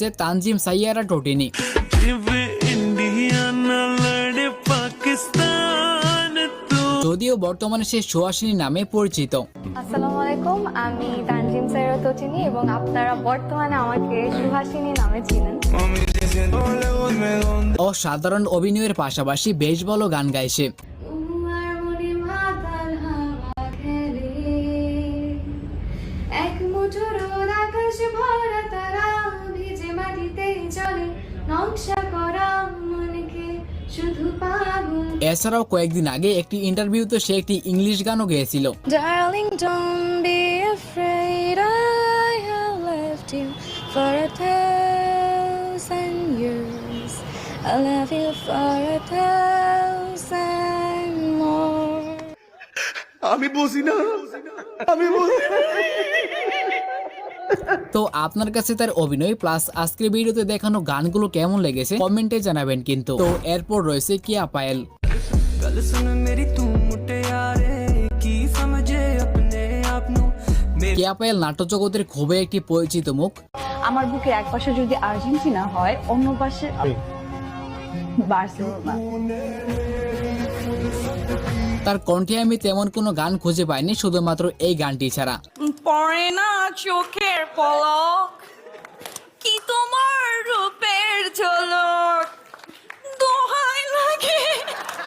রয়েছে তানজিম সাইয়ারা টোটিনি। যদিও বর্তমানে সে সুহাসিনী নামে পরিচিত। আসসালামু আলাইকুম, আমি তানজিম সাইয়ারা টোটিনি এবং আপনারা বর্তমানে আমাকে সুহাসিনী নামে চিনেন। অসাধারণ অভিনয়ের পাশাপাশি বেশ ভালো গান গায় সে। এছাড়াও কয়েকদিন আগে একটি ইন্টারভিউতে সে একটি ইংলিশ গানও গেয়েছিল। Darling, don't be afraid, I have left you for 1,000 years. I love you for 1,000 more. আমি বুঝি না। তো আপনার কাছে তার অভিনয় প্লাস আজকের ভিডিওতে দেখানো গানগুলো কেমন লেগেছে কমেন্টে জানাবেন কিন্তু। তো এরপর রয়েছে কিয়া পায়েল। কিয়া পায়েল নাট্য জগতের খুবই একটি পরিচিত মুখ। আমার বুকে এক পাশে যদি আর্জেন্টিনা হয়, অন্য পাশে বার্সেলোনা। তার কণ্ঠে আমি তেমন কোনো গান খুঁজে পাইনি, শুধুমাত্র এই গানটি ছাড়া। পড়ে না চোখের পলক